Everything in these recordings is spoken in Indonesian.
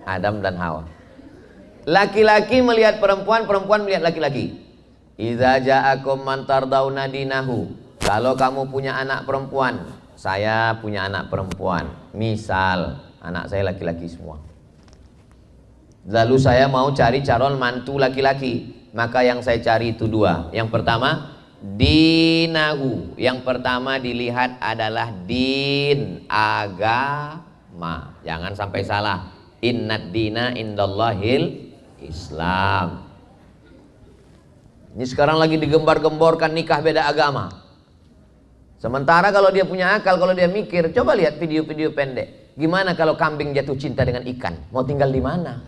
Adam dan Hawa. Laki-laki melihat perempuan, perempuan melihat laki-laki. Idza ja'akum man tardawna dinahu. Kalau kamu punya anak perempuan, saya punya anak perempuan. Misal, anak saya laki-laki semua. Lalu saya mau cari calon mantu laki-laki. Maka yang saya cari itu dua. Yang pertama, dinahu. Yang pertama dilihat adalah din, agama. Jangan sampai salah. Innad dina indallahil Islam. Ini sekarang lagi digembar-gemborkan nikah beda agama. Sementara kalau dia punya akal, kalau dia mikir, coba lihat video-video pendek. Gimana kalau kambing jatuh cinta dengan ikan? Mau tinggal di mana?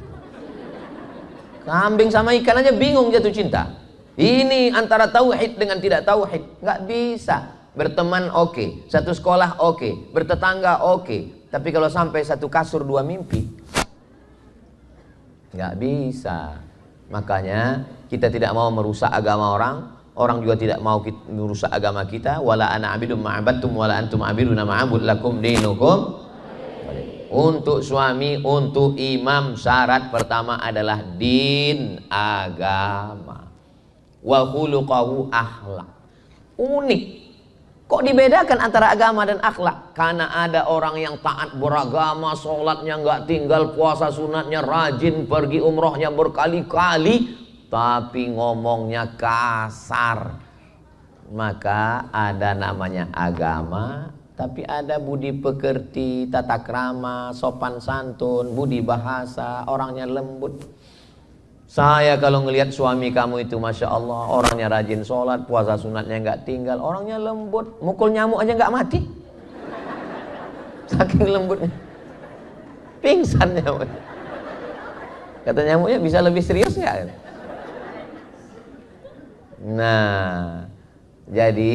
Kambing sama ikan aja bingung jatuh cinta. Ini antara tauhid dengan tidak tauhid. Nggak bisa. Berteman oke, satu sekolah oke, bertetangga oke. Tapi kalau sampai satu kasur dua mimpi, nggak bisa. Makanya kita tidak mau merusak agama orang. Orang juga tidak mau merusak agama kita. Wala ana abidum ma'abadtum wala antum abiduna ma'abud lakum dinukum. Untuk suami, untuk imam, syarat pertama adalah din, agama. Wa khuluqahu akhlak. Unik. Kok dibedakan antara agama dan akhlak? Karena ada orang yang taat beragama, sholatnya nggak tinggal, puasa sunatnya rajin, pergi umrohnya berkali-kali, tapi ngomongnya kasar. Maka ada namanya agama, tapi ada budi pekerti, tata krama, sopan santun, budi bahasa, orangnya lembut. Saya kalau ngelihat suami kamu itu Masya Allah, orangnya rajin sholat, puasa sunatnya nggak tinggal, orangnya lembut, mukul nyamuk aja nggak mati. Saking lembutnya. Pingsan nyamuk. Kata nyamuknya, bisa lebih serius nggak? Nah, jadi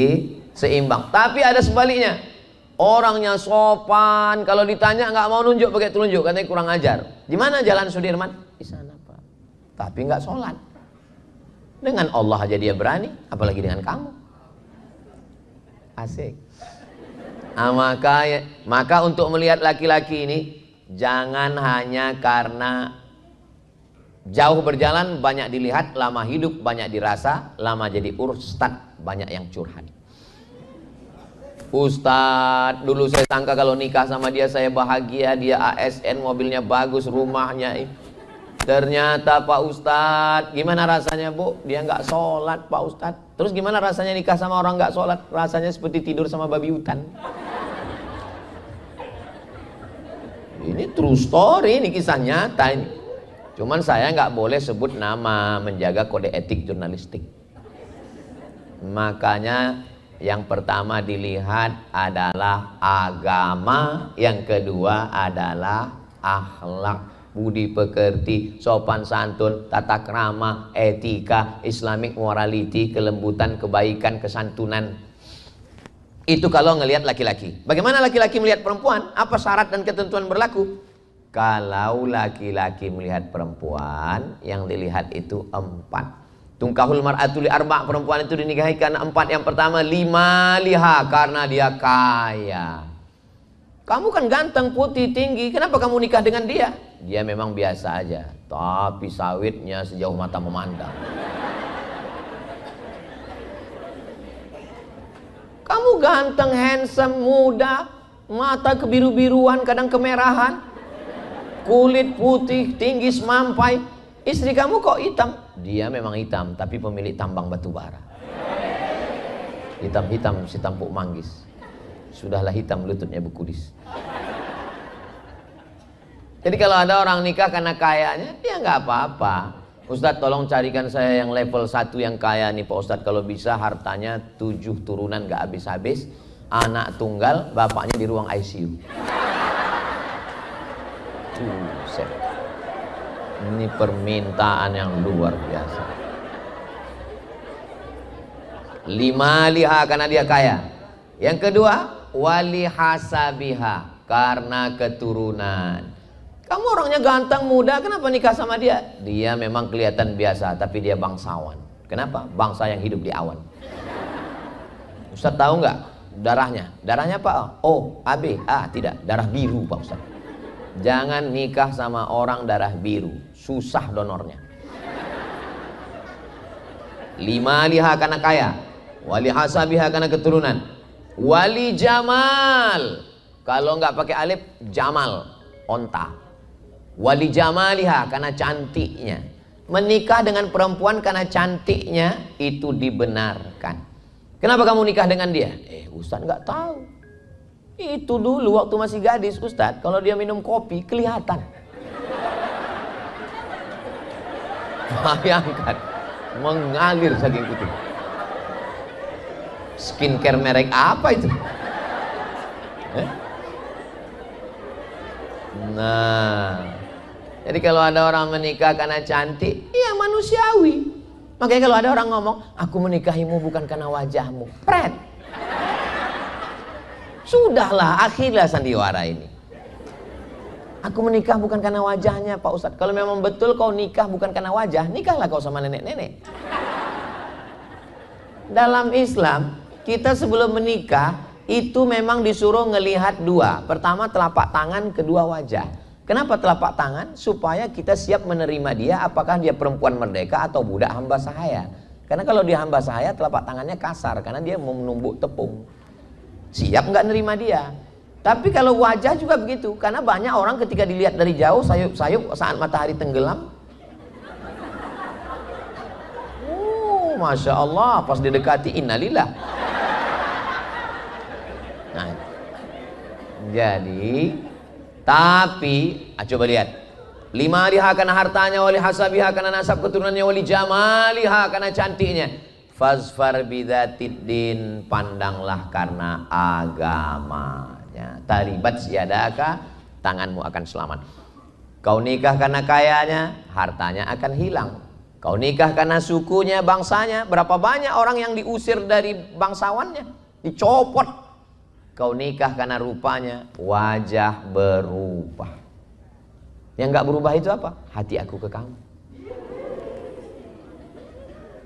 seimbang. Tapi ada sebaliknya. Orangnya sopan, kalau ditanya nggak mau nunjuk pakai telunjuk, katanya kurang ajar. Di mana Jalan Sudirman? Di sana Pak. Tapi nggak sholat. Dengan Allah aja dia berani, apalagi dengan kamu. Asik. Nah, maka untuk melihat laki-laki ini, jangan hanya karena jauh berjalan banyak dilihat, lama hidup banyak dirasa, lama jadi ustad banyak yang curhat. Ustadz, dulu saya sangka kalau nikah sama dia saya bahagia, dia ASN, mobilnya bagus, rumahnya. Ternyata Pak Ustadz, gimana rasanya Bu? Dia nggak sholat Pak Ustadz. Terus gimana rasanya nikah sama orang nggak sholat? Rasanya seperti tidur sama babi hutan. Ini true story, ini kisah nyata ini. Cuman saya nggak boleh sebut nama, menjaga kode etik jurnalistik. Makanya yang pertama dilihat adalah agama, yang kedua adalah akhlak, budi pekerti, sopan santun, tata krama, etika, Islamic morality, kelembutan, kebaikan, kesantunan. Itu kalau ngelihat laki-laki. Bagaimana laki-laki melihat perempuan? Apa syarat dan ketentuan berlaku? Kalau laki-laki melihat perempuan, yang dilihat itu 4. Tungkahul mar'atu li arba', perempuan itu dinikahi karena 4. Yang pertama, lima liha, karena dia kaya. Kamu kan ganteng, putih, tinggi, kenapa kamu nikah dengan dia? Dia memang biasa aja, tapi sawitnya sejauh mata memandang. Kamu ganteng, handsome, muda, mata kebiru-biruan, kadang kemerahan, kulit putih, tinggi semampai. Istri kamu kok hitam? Dia memang hitam, tapi pemilik tambang batu bara. Hitam-hitam si tampuk manggis. Sudahlah hitam lututnya Bu Kudis. Jadi kalau ada orang nikah karena kayanya, ya nggak apa-apa. Ustadz tolong carikan saya yang level 1 yang kaya nih Pak Ustadz. Kalau bisa hartanya 7 turunan nggak habis-habis. Anak tunggal, bapaknya di ruang ICU. Ini permintaan yang luar biasa. 5 liha, karena dia kaya. Yang kedua, wali hasabiha, karena keturunan. Kamu orangnya ganteng, muda, kenapa nikah sama dia? Dia memang kelihatan biasa, tapi dia bangsawan. Kenapa? Bangsa yang hidup di awan. Ustaz tahu nggak darahnya? Darahnya apa? O, AB, A, tidak. Darah biru Pak Ustaz. Jangan nikah sama orang darah biru, susah donornya. Lima liha karena kaya, wali hasabiha karena keturunan, wali jamal, kalau nggak pakai alif jamal, onta. Wali jamaliha karena cantiknya. Menikah dengan perempuan karena cantiknya itu dibenarkan. Kenapa kamu nikah dengan dia? Ustadz nggak tahu. Itu dulu waktu masih gadis Ustadz, kalau dia minum kopi kelihatan. Bayangkan, mengalir saking putih. Skincare merek apa itu? Nah, jadi kalau ada orang menikah karena cantik, iya manusiawi. Makanya kalau ada orang ngomong, aku menikahimu bukan karena wajahmu, pret. Sudahlah, akhirlah sandiwara ini. Aku menikah bukan karena wajahnya, Pak Ustadz. Kalau memang betul kau nikah bukan karena wajah, nikahlah kau sama nenek-nenek. Dalam Islam, kita sebelum menikah itu memang disuruh ngelihat dua. Pertama telapak tangan, kedua wajah. Kenapa telapak tangan? Supaya kita siap menerima dia, apakah dia perempuan merdeka atau budak hamba sahaya. Karena kalau dia hamba sahaya, telapak tangannya kasar karena dia mau menumbuk tepung. Siap nggak nerima dia. Tapi kalau wajah juga begitu, karena banyak orang ketika dilihat dari jauh sayup-sayup saat matahari tenggelam. Masya Allah, pas didekati innalillah. Nah, jadi tapi coba lihat, lima liha karena hartanya, wali hasabiha karena nasab keturunannya, wali jamaliha karena cantiknya. Fazfar bidzatiddin, pandanglah karena agamanya. Taribat siadaka, tanganmu akan selamat. Kau nikah karena kayanya, hartanya akan hilang. Kau nikah karena sukunya, bangsanya, berapa banyak orang yang diusir dari bangsawannya, dicopot. Kau nikah karena rupanya, wajah berubah. Yang nggak berubah itu apa? Hati aku ke kamu.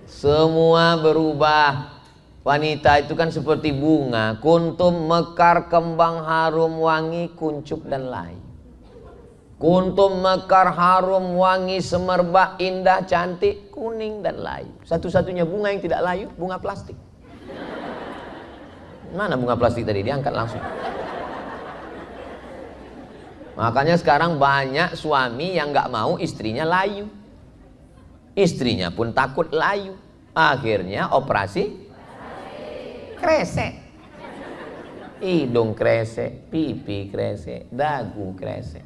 Semua berubah. Wanita itu kan seperti bunga, kuntum mekar, kembang harum wangi, kuncup dan layu. Kuntum mekar, harum wangi, semerbak, indah, cantik, kuning dan layu. Satu-satunya bunga yang tidak layu, bunga plastik. Mana bunga plastik tadi? Diangkat langsung. Makanya sekarang banyak suami yang nggak mau istrinya layu. Istrinya pun takut layu. Akhirnya operasi kresek. Hidung kresek, pipi kresek, dagu kresek.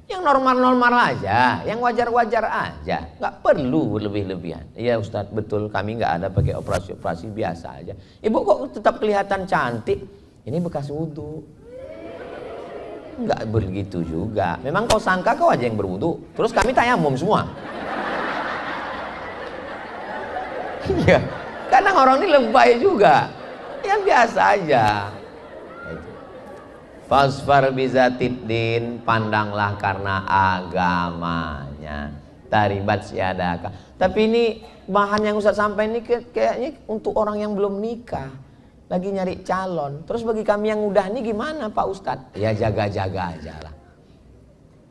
Yang normal-normal aja, yang wajar-wajar aja, nggak perlu berlebih-lebihan. Iya Ustadz, betul, kami nggak ada pakai operasi-operasi, biasa aja. Ibu kok tetap kelihatan cantik? Ini bekas wudhu. Nggak begitu juga. Memang kau sangka kau aja yang berwudhu, terus kami tayamum semua. Iya, kadang orang ini lebay juga. Yang biasa aja. Fasfar bizatiddin, pandanglah karena agamanya. Taribat siadaka. Tapi ini bahan yang Ustaz sampaikan ini kayaknya untuk orang yang belum nikah, lagi nyari calon. Terus bagi kami yang udah nih gimana Pak Ustadz? Ya jaga-jaga aja lah.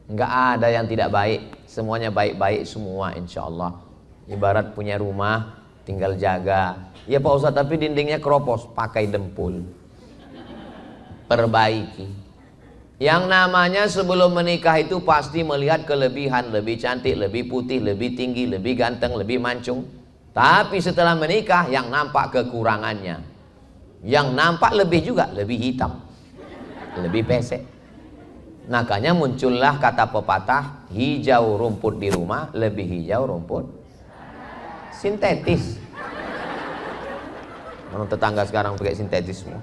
Nggak ada yang tidak baik, semuanya baik-baik semua insya Allah. Ibarat punya rumah, tinggal jaga. Ya Pak Ustadz, tapi dindingnya keropos, pakai dempul. Perbaiki. Yang namanya sebelum menikah itu pasti melihat kelebihan, lebih cantik, lebih putih, lebih tinggi, lebih ganteng, lebih mancung. Tapi setelah menikah yang nampak kekurangannya. Yang nampak lebih juga, lebih hitam, lebih pesek. Makanya muncullah kata pepatah, hijau rumput di rumah, lebih hijau rumput sintetis. Orang tetangga sekarang pakai sintetis semua.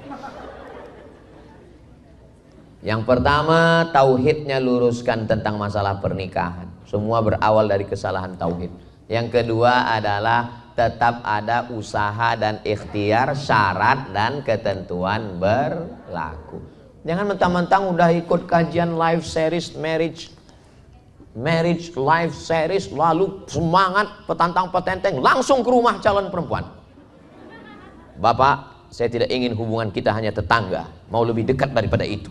Yang pertama, tauhidnya luruskan tentang masalah pernikahan. Semua berawal dari kesalahan tauhid. Yang kedua adalah tetap ada usaha dan ikhtiar, syarat dan ketentuan berlaku. Jangan mentang-mentang udah ikut kajian live series marriage live series, lalu semangat petantang petenteng langsung ke rumah calon perempuan. Bapak, saya tidak ingin hubungan kita hanya tetangga, mau lebih dekat daripada itu.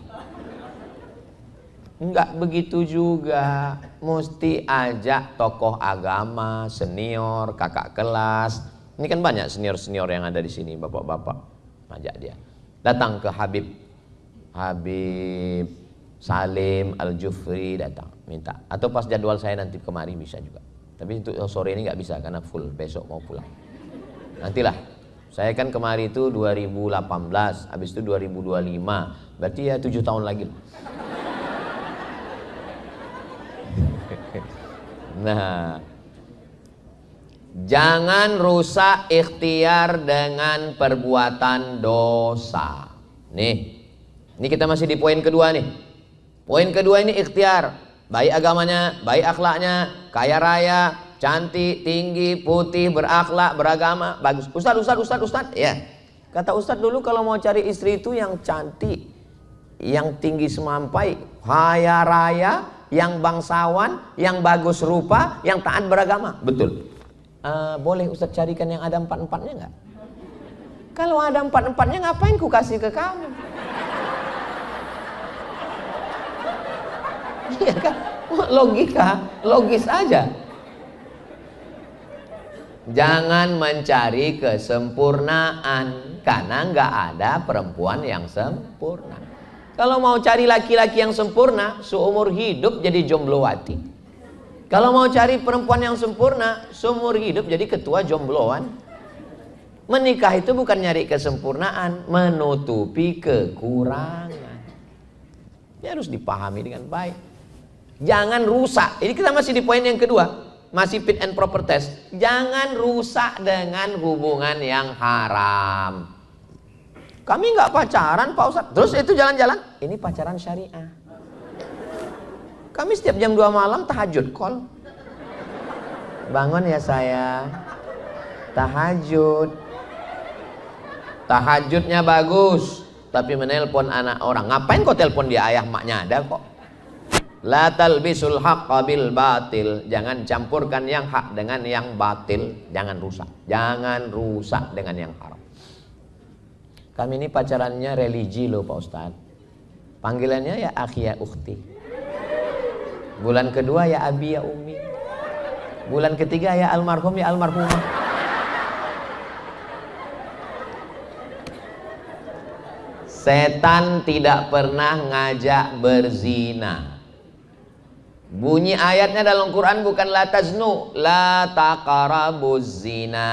Enggak begitu juga. Mesti ajak tokoh agama, senior, kakak kelas. Ini kan banyak senior-senior yang ada di sini, bapak-bapak. Ajak dia. Datang ke Habib Salim Al-Jufri, datang minta. Atau pas jadwal saya nanti kemari bisa juga. Tapi untuk sore ini nggak bisa karena full, besok mau pulang. Nantilah. Saya kan kemari itu 2018, habis itu 2025. Berarti ya 7 tahun lagi. Nah, jangan rusak ikhtiar dengan perbuatan dosa. Ini kita masih di poin kedua nih. Poin kedua ini ikhtiar, baik agamanya, baik akhlaknya, kaya raya, cantik, tinggi, putih, berakhlak, beragama, bagus. Ustad, ya. Kata Ustad dulu kalau mau cari istri itu yang cantik, yang tinggi semampai, kaya raya, yang bangsawan, yang bagus rupa, yang taat beragama. Betul. Boleh Ustaz carikan yang ada 4-4-nya nggak? Kalau ada 4-4-nya ngapain ku kasih ke kamu? Iya kan? Logika, logis aja. Jangan mencari kesempurnaan, karena nggak ada perempuan yang sempurna. Kalau mau cari laki-laki yang sempurna, seumur hidup jadi jomblowati. Kalau mau cari perempuan yang sempurna, seumur hidup jadi ketua jombloan. Menikah itu bukan nyari kesempurnaan, menutupi kekurangan. Ini harus dipahami dengan baik. Jangan rusak. Ini kita masih di poin yang kedua, masih fit and proper test. Jangan rusak dengan hubungan yang haram. Kami nggak pacaran Pak Ustadz. Terus itu jalan-jalan. Ini pacaran syariah. Kami setiap jam 2 malam tahajud call. Bangun ya saya. Tahajud. Tahajudnya bagus, tapi menelpon anak orang. Ngapain kau telepon dia, ayah maknya ada kok. La talbisul haqqa bil batil. Jangan campurkan yang hak dengan yang batil. Jangan rusak. Jangan rusak dengan yang haram. Kami ini pacarannya religi loh Pak Ustadz. Panggilannya ya akhi ya ukhti. Bulan kedua ya abi ya umi. Bulan ketiga ya almarhum ya almarhumah. Setan tidak pernah ngajak berzina. Bunyi ayatnya dalam Quran bukan la taznu, la taqrabuz zina.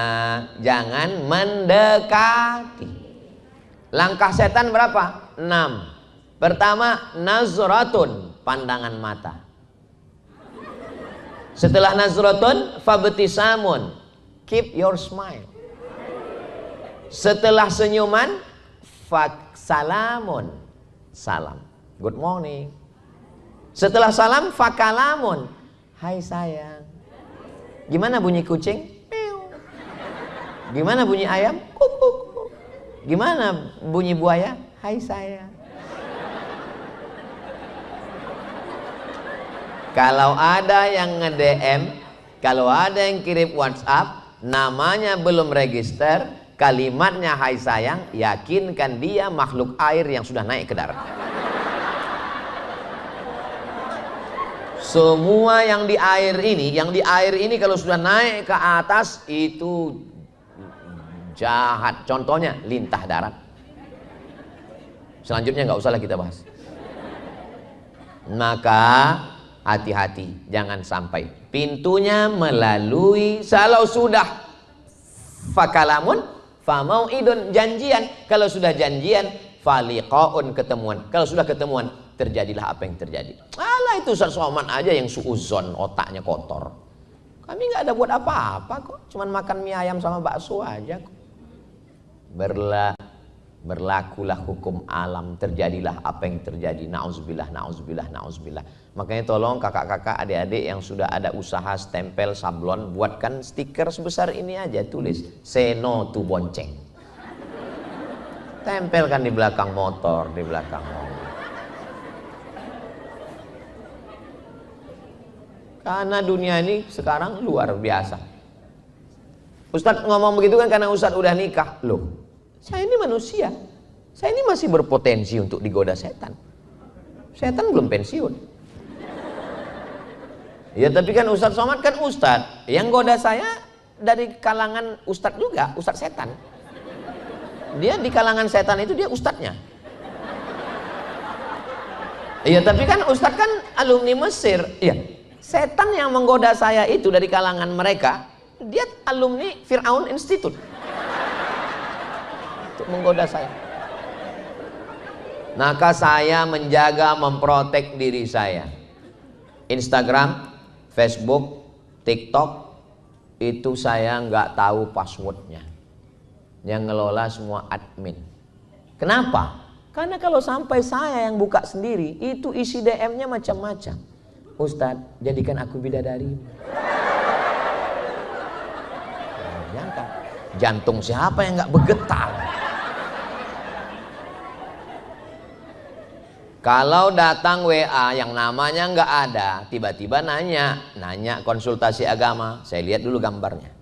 Jangan mendekati. Langkah setan berapa? 6. Pertama, nazratun, pandangan mata. Setelah nazratun, fabtisamun, keep your smile. Setelah senyuman, salamun, salam, good morning. Setelah salam, fakalamun, hai sayang. Gimana bunyi kucing? Meow. Gimana bunyi ayam? Kuk. Gimana bunyi buaya? Hai sayang. Kalau ada yang nge-DM, kalau ada yang kirim WhatsApp, namanya belum register, kalimatnya hai sayang, yakinkan dia makhluk air yang sudah naik ke darat. Semua yang di air ini kalau sudah naik ke atas itu jahat. Contohnya lintah darat. Selanjutnya nggak usah lah kita bahas. Maka hati-hati, jangan sampai pintunya melalui. Kalau sudah fakalamun, famauidun, janjian. Kalau sudah janjian, faliqaun, ketemuan. Kalau sudah ketemuan, terjadilah apa yang terjadi. Alah itu Ustaz Somad aja yang suuzon, otaknya kotor. Kami nggak ada buat apa-apa kok, cuman makan mie ayam sama bakso aja kok. Berlakulah hukum alam, terjadilah apa yang terjadi. Nauzubillah, nauzubillah, nauzubillah. Makanya tolong kakak-kakak, adik-adik yang sudah ada usaha stempel sablon, buatkan stiker sebesar ini aja, tulis say no to bonceng. Tempelkan di belakang motor, di belakang mobil. Karena dunia ini sekarang luar biasa. Ustadz ngomong begitu kan karena Ustadz udah nikah. Loh, saya ini manusia. Saya ini masih berpotensi untuk digoda setan. Setan belum pensiun. Ya tapi kan Ustadz Somad kan Ustadz. Yang goda saya dari kalangan Ustadz juga, Ustadz setan. Dia di kalangan setan itu dia Ustadznya. Iya tapi kan Ustadz kan alumni Mesir. Iya. Setan yang menggoda saya itu dari kalangan mereka, dia alumni Fir'aun Institute. Untuk menggoda saya. Maka saya menjaga, memprotek diri saya. Instagram, Facebook, TikTok, itu saya nggak tahu passwordnya. Yang ngelola semua admin. Kenapa? Karena kalau sampai saya yang buka sendiri, itu isi DM-nya macam-macam. Ustadz, jadikan aku bidadari. Nyangka, jantung siapa yang nggak bergetar? Kalau datang WA yang namanya nggak ada, tiba-tiba nanya konsultasi agama, saya lihat dulu gambarnya,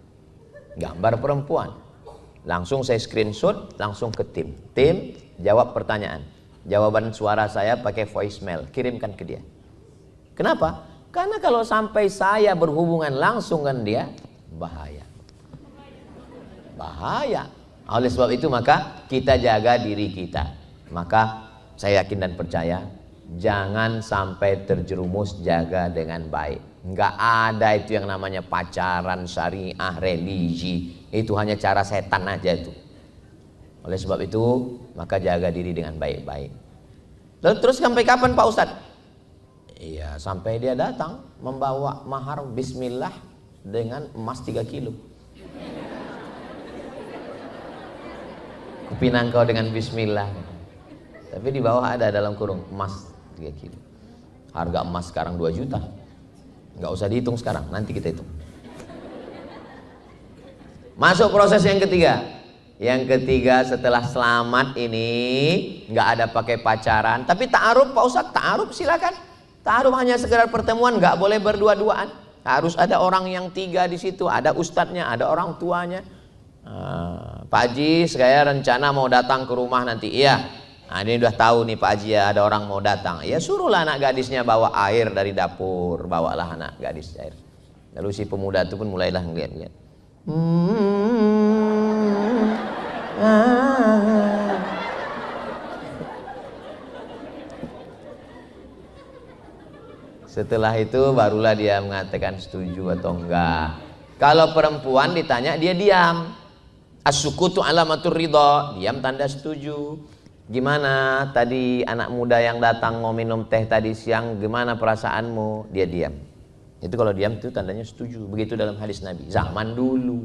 gambar perempuan, langsung saya screenshot, langsung ke tim jawab pertanyaan, jawaban suara saya pakai voicemail, kirimkan ke dia. Kenapa? Karena kalau sampai saya berhubungan langsung dengan dia, bahaya. Bahaya. Oleh sebab itu maka kita jaga diri kita. Maka saya yakin dan percaya, jangan sampai terjerumus, jaga dengan baik. Nggak ada itu yang namanya pacaran, syariah, religi. Itu hanya cara setan aja itu. Oleh sebab itu, maka jaga diri dengan baik-baik. Lalu terus sampai kapan Pak Ustadz? Iya, sampai dia datang membawa mahar bismillah dengan emas 3 kilo. Kupinang kau dengan bismillah. Tapi di bawah ada dalam kurung emas 3 kilo. Harga emas sekarang 2 juta. Nggak usah dihitung sekarang, nanti kita hitung. Masuk proses yang ketiga. Yang ketiga setelah selamat ini nggak ada pakai pacaran, tapi ta'aruf Pak Ustadz, ta'aruf silakan. Ta'aruf hanya sekedar pertemuan, nggak boleh berdua-duaan. Harus ada orang yang 3 di situ, ada ustadznya, ada orang tuanya. Pak Haji, saya rencana mau datang ke rumah nanti. Iya. Nah, ini udah tahu nih Pak Haji ya, ada orang mau datang. Ya suruhlah anak gadisnya bawa air dari dapur, bawalah anak gadis air. Lalu si pemuda itu pun mulailah ngeliat-ngeliat. Setelah itu barulah dia mengatakan setuju atau enggak. Kalau perempuan ditanya dia diam. As-sukutu alamatur ridha, diam tanda setuju. Gimana tadi anak muda yang datang mau minum teh tadi siang, gimana perasaanmu? Dia diam. Itu kalau diam itu tandanya setuju. Begitu dalam hadis Nabi. Zaman dulu.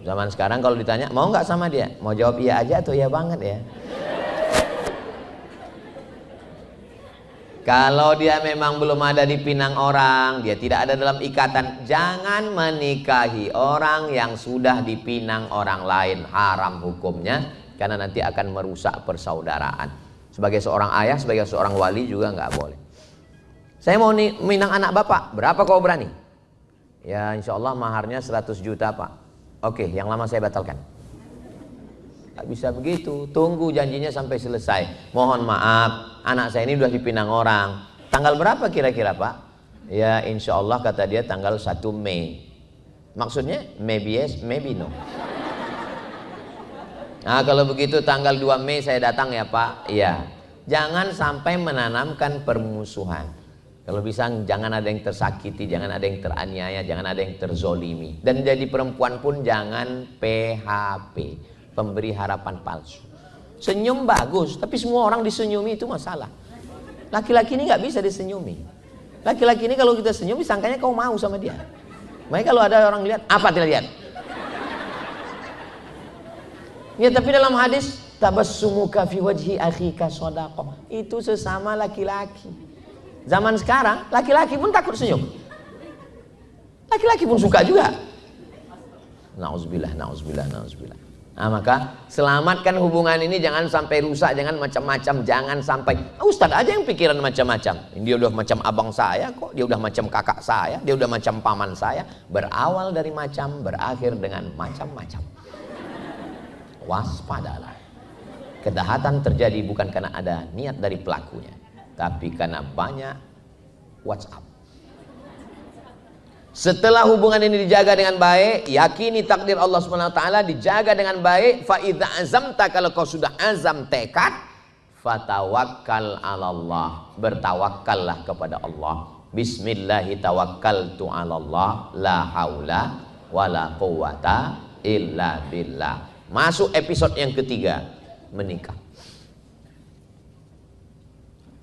Zaman sekarang kalau ditanya mau nggak sama dia, mau jawab iya aja atau iya banget ya. Kalau dia memang belum ada di pinang orang, dia tidak ada dalam ikatan, jangan menikahi orang yang sudah dipinang orang lain. Haram hukumnya, karena nanti akan merusak persaudaraan. Sebagai seorang ayah, sebagai seorang wali juga nggak boleh. Saya mau minang anak bapak, berapa kau berani? Ya insya Allah maharnya 100 juta pak. Oke, yang lama saya batalkan. Gak bisa begitu, tunggu janjinya sampai selesai. Mohon maaf, anak saya ini udah dipinang orang. Tanggal berapa kira-kira pak? Ya insya Allah kata dia tanggal 1 Mei. Maksudnya maybe yes, maybe no. Nah kalau begitu tanggal 2 Mei saya datang ya pak. Iya. Jangan sampai menanamkan permusuhan. Kalau bisa jangan ada yang tersakiti, jangan ada yang teraniaya, jangan ada yang terzolimi. Dan jadi perempuan pun jangan PHP, pemberi harapan palsu. Senyum bagus, tapi semua orang disenyumi itu masalah. Laki-laki ini nggak bisa disenyumi. Laki-laki ini kalau kita senyum, disangkanya kau mau sama dia. Makanya kalau ada orang lihat, apa tidak lihat? Ya tapi dalam hadis, tabassumuka fi wajhi akhika shadaqah. Itu sesama laki-laki. Zaman sekarang laki-laki pun takut senyum. Laki-laki pun suka juga. Nauzubillah, nauzubillah, nauzubillah. Nah maka selamatkan hubungan ini, jangan sampai rusak, jangan macam-macam, jangan sampai Ustadz aja yang pikiran macam-macam. Dia udah macam abang saya kok, dia udah macam kakak saya, dia udah macam paman saya. Berawal dari macam, berakhir dengan macam-macam. Waspadalah. Kejahatan terjadi bukan karena ada niat dari pelakunya, tapi karena banyak WhatsApp. Setelah hubungan ini dijaga dengan baik, yakini takdir Allah Subhanahu wa taala, dijaga dengan baik. Fa idza azamta, kalau kau sudah azam tekad, fatawakkal 'alallah, bertawakkallah kepada Allah. Bismillahi tawakkaltu 'alallah, la haula wala quwata illa billah. Masuk episode yang ketiga, menikah.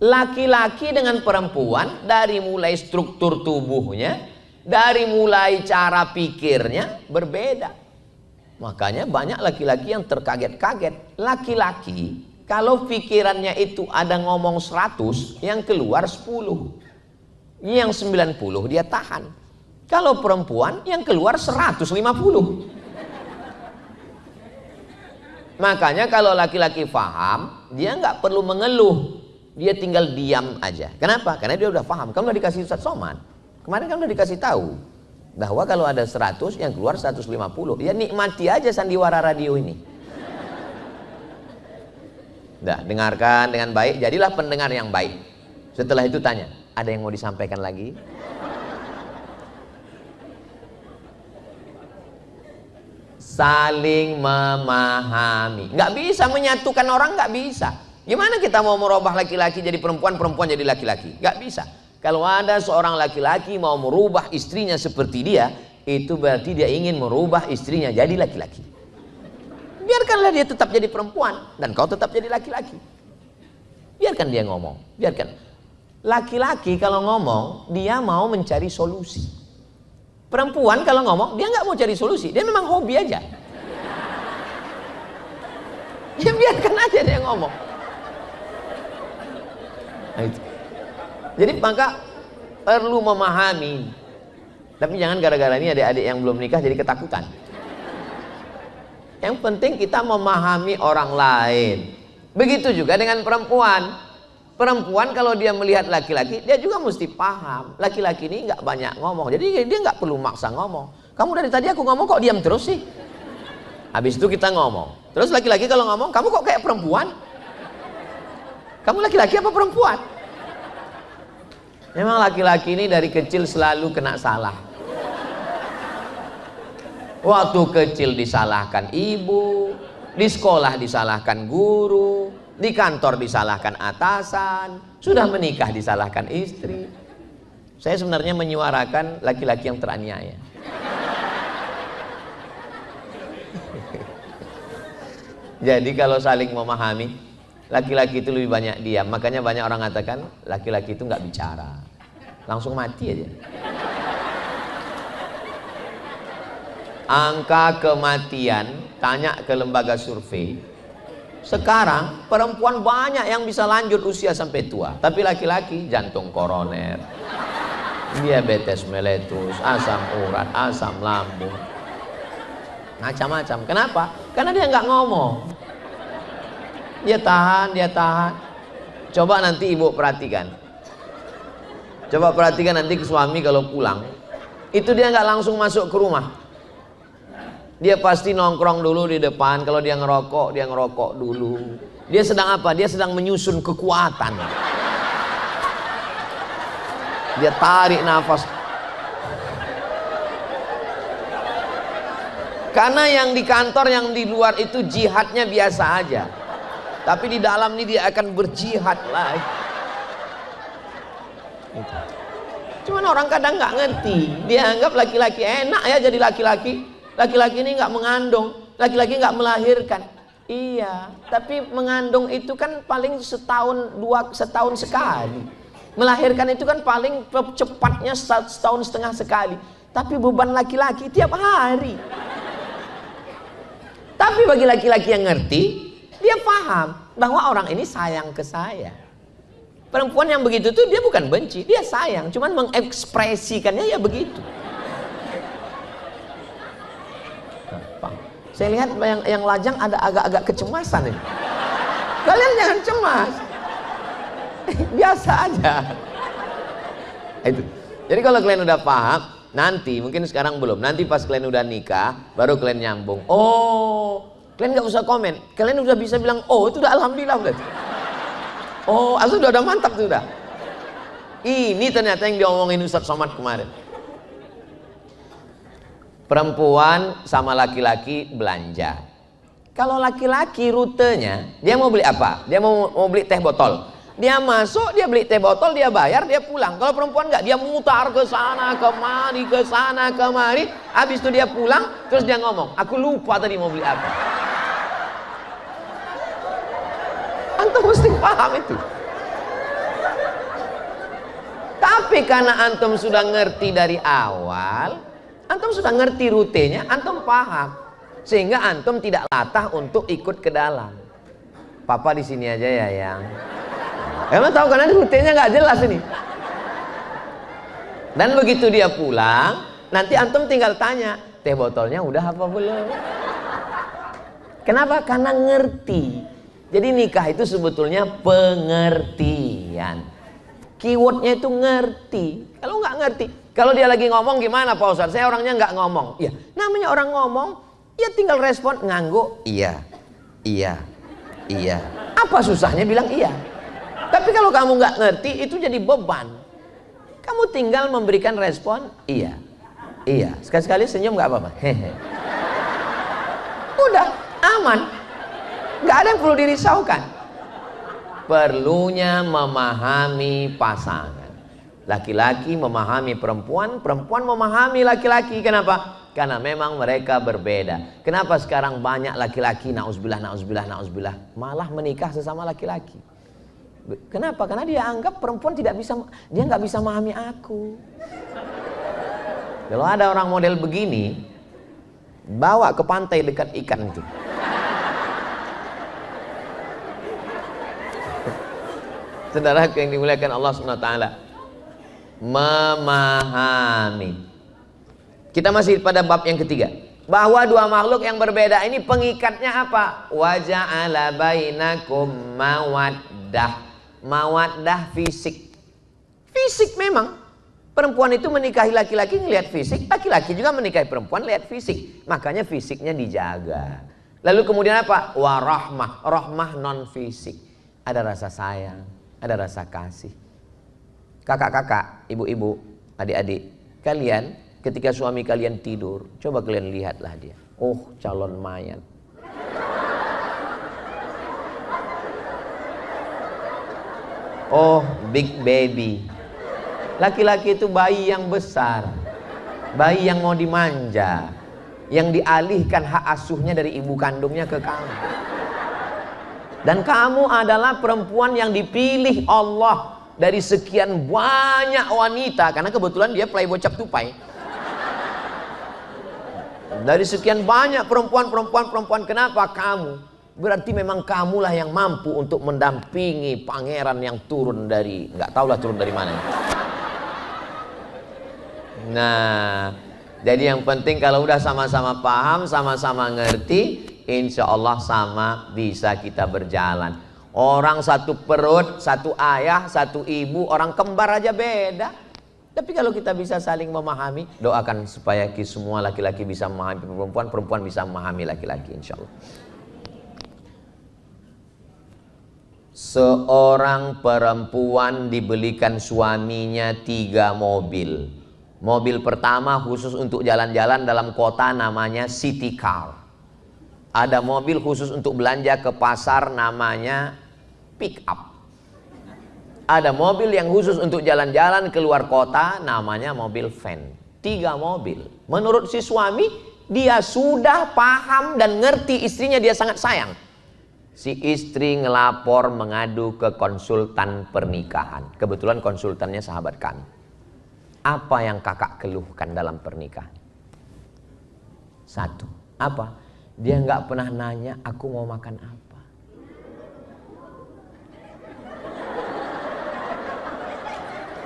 Laki-laki dengan perempuan, dari mulai struktur tubuhnya, dari mulai cara pikirnya berbeda. Makanya banyak laki-laki yang terkaget-kaget. Laki-laki kalau pikirannya itu ada ngomong 100, yang keluar 10. Yang 90 dia tahan. Kalau perempuan yang keluar 150. Makanya kalau laki-laki paham, dia nggak perlu mengeluh. Dia tinggal diam aja. Kenapa? Karena dia udah paham. Kamu udah dikasih Ustaz Somad. Kemarin kan udah dikasih tahu bahwa kalau ada 100 yang keluar 150. Ya nikmati aja sandiwara radio ini. Dah, dengarkan dengan baik, jadilah pendengar yang baik. Setelah itu tanya, ada yang mau disampaikan lagi? Saling memahami. Nggak bisa menyatukan orang, nggak bisa. Gimana kita mau merubah laki-laki jadi perempuan, perempuan jadi laki-laki? Nggak bisa. Kalau ada seorang laki-laki mau merubah istrinya seperti dia, itu berarti dia ingin merubah istrinya jadi laki-laki. Biarkanlah dia tetap jadi perempuan dan kau tetap jadi laki-laki. Biarkan dia ngomong, biarkan. Laki-laki kalau ngomong, dia mau mencari solusi. Perempuan kalau ngomong, dia nggak mau cari solusi, dia memang hobi aja. Ya biarkan aja dia ngomong. Nah, itu. Jadi maka perlu memahami. Tapi jangan gara-gara ini adik-adik yang belum nikah jadi ketakutan. Yang penting kita memahami orang lain. Begitu juga dengan perempuan. Perempuan kalau dia melihat laki-laki, dia juga mesti paham. Laki-laki ini nggak banyak ngomong, jadi dia nggak perlu maksa ngomong. Kamu dari tadi aku ngomong kok diam terus sih? Habis itu kita ngomong. Terus laki-laki kalau ngomong, kamu kok kayak perempuan? Kamu laki-laki apa perempuan? Memang laki-laki ini dari kecil selalu kena salah. Waktu kecil disalahkan ibu, di sekolah disalahkan guru, di kantor disalahkan atasan, sudah menikah disalahkan istri. Saya sebenarnya menyuarakan laki-laki yang teraniaya. Jadi kalau saling memahami, laki-laki itu lebih banyak diam. Makanya banyak orang mengatakan laki-laki itu nggak bicara, langsung mati aja. Angka kematian, tanya ke lembaga survei. Sekarang perempuan banyak yang bisa lanjut usia sampai tua, tapi laki-laki jantung koroner, diabetes meletus, asam urat, asam lambung, macam-macam. Kenapa? Karena dia nggak ngomong. Dia tahan, dia tahan. Coba nanti ibu perhatikan. Coba perhatikan nanti ke suami kalau pulang, itu dia nggak langsung masuk ke rumah. Dia pasti nongkrong dulu di depan. Kalau dia ngerokok dulu. Dia sedang apa? Dia sedang menyusun kekuatan. Dia tarik nafas. Karena yang di kantor, yang di luar itu jihadnya biasa aja. Tapi di dalam ini dia akan berjihad lagi. Cuman orang kadang nggak ngerti. Dia anggap laki-laki enak ya jadi laki-laki. Laki-laki ini nggak mengandung, laki-laki nggak melahirkan. Iya, tapi mengandung itu kan paling setahun sekali. Melahirkan itu kan paling cepatnya setahun setengah sekali. Tapi beban laki-laki tiap hari. Tapi bagi laki-laki yang ngerti, dia paham bahwa orang ini sayang ke saya. Perempuan yang begitu tuh dia bukan benci, dia sayang, cuman mengekspresikannya ya begitu. Saya lihat yang lajang ada agak-agak kecemasan ini. Kalian jangan cemas. Biasa aja. Itu. Jadi kalau kalian udah paham, nanti mungkin sekarang belum, nanti pas kalian udah nikah, baru kalian nyambung. Oh, kalian nggak usah komen. Kalian udah bisa bilang, oh itu udah alhamdulillah udah. Oh, asal udah mantap tuh udah. Ini ternyata yang diomongin Ustaz Somad kemarin. Perempuan sama laki-laki belanja. Kalau laki-laki rutenya, dia mau beli apa? Dia mau beli teh botol. Dia masuk, dia beli teh botol, dia bayar, dia pulang. Kalau perempuan enggak, dia mutar ke sana kemari, ke sana kemari. Habis itu dia pulang, terus dia ngomong, aku lupa tadi mau beli apa. Antum mesti paham itu. Tapi karena antum sudah ngerti dari awal, antum sudah ngerti rutenya, antum paham, sehingga antum tidak latah untuk ikut ke dalam. Papa di sini aja ya, yang. Emang tahu karena rutenya nggak jelas ini. Dan begitu dia pulang, nanti antum tinggal tanya, teh botolnya udah apa belum? Kenapa? Karena ngerti. Jadi nikah itu sebetulnya pengertian. Keywordnya itu ngerti. Kalau nggak ngerti, kalau dia lagi ngomong gimana Pak Ustadz? Saya orangnya nggak ngomong. Ya, namanya orang ngomong, ya tinggal respon nganggo. Iya, iya, iya. Apa susahnya bilang iya? Tapi kalau kamu nggak ngerti, itu jadi beban. Kamu tinggal memberikan respon iya, iya. Sekali-sekali senyum nggak apa-apa. Hehe. Udah aman. Nggak ada yang perlu dirisaukan. Perlunya memahami pasangan. Laki-laki memahami perempuan, perempuan memahami laki-laki. Kenapa? Karena memang mereka berbeda. Kenapa sekarang banyak laki-laki nauzubillah, nauzubillah, nauzubillah malah menikah sesama laki-laki? Kenapa? Karena dia anggap perempuan tidak bisa, dia nggak bisa memahami aku. Kalau ada orang model begini, bawa ke pantai dekat ikan itu. Saudara yang dimuliakan Allah Subhanahu wa taala, memahami. Kita masih pada bab yang ketiga, bahwa dua makhluk yang berbeda ini pengikatnya apa? Wa ja'ala bainakum mawaddah. Mawaddah fisik. Fisik memang. Perempuan itu menikahi laki-laki ngelihat fisik, laki-laki juga menikahi perempuan lihat fisik. Makanya fisiknya dijaga. Lalu kemudian apa? Warahmah. Rahmah non fisik. Ada rasa sayang, ada rasa kasih. Kakak-kakak, ibu-ibu, adik-adik, kalian ketika suami kalian tidur, coba kalian lihatlah dia. Oh, calon mayat. Oh, big baby. Laki-laki itu bayi yang besar, bayi yang mau dimanja, yang dialihkan hak asuhnya dari ibu kandungnya ke kamu. Dan kamu adalah perempuan yang dipilih Allah dari sekian banyak wanita, karena kebetulan dia playboy cap tupai. Dari sekian banyak perempuan, kenapa kamu? Berarti memang kamulah yang mampu untuk mendampingi pangeran yang turun dari, nggak tahulah turun dari mana. Nah, jadi yang penting kalau udah sama-sama paham, sama-sama ngerti, insya Allah sama bisa kita berjalan. Orang satu perut, satu ayah, satu ibu, orang kembar aja beda. Tapi kalau kita bisa saling memahami, doakan supaya semua laki-laki bisa memahami perempuan, perempuan bisa memahami laki-laki, insya Allah. Seorang perempuan dibelikan suaminya 3 mobil. Mobil pertama khusus untuk jalan-jalan dalam kota namanya city car. Ada mobil khusus untuk belanja ke pasar namanya pick up. Ada mobil yang khusus untuk jalan-jalan keluar kota namanya mobil van. 3 mobil. Menurut si suami, dia sudah paham dan ngerti istrinya dia sangat sayang. Si istri ngelapor mengadu ke konsultan pernikahan. Kebetulan konsultannya sahabat kami. Apa yang kakak keluhkan dalam pernikahan? 1. Apa? Dia nggak pernah nanya aku mau makan apa.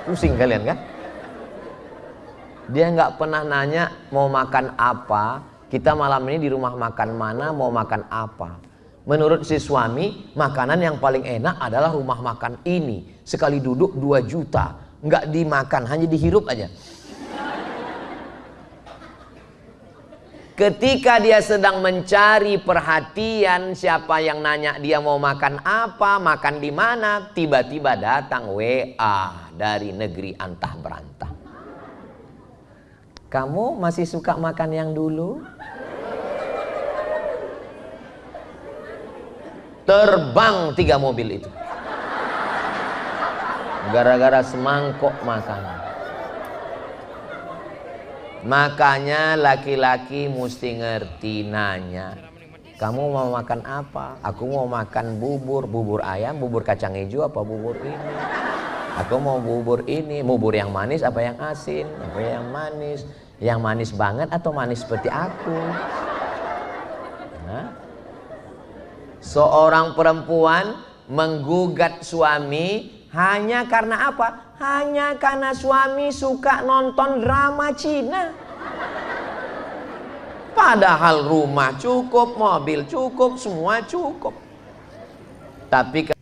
Pusing kalian kan? Dia nggak pernah nanya mau makan apa. Kita malam ini di rumah makan mana, mau makan apa. Menurut si suami, makanan yang paling enak adalah rumah makan ini. Sekali duduk 2 juta. Nggak dimakan, hanya dihirup aja. Ketika dia sedang mencari perhatian siapa yang nanya dia mau makan apa, makan di mana, tiba-tiba datang WA dari negeri antah berantah. Kamu masih suka makan yang dulu? Terbang 3 mobil itu. Gara-gara semangkok makanan. Makanya laki-laki mesti ngerti nanya. Kamu mau makan apa? Aku mau makan bubur. Bubur ayam, bubur kacang hijau, apa bubur ini? Aku mau bubur ini. Bubur yang manis apa yang asin? Apa yang manis? Yang manis banget atau manis seperti aku? Nah. Seorang perempuan menggugat suami hanya karena apa? Hanya karena suami suka nonton drama Cina. Padahal rumah cukup, mobil cukup, semua cukup. Tapi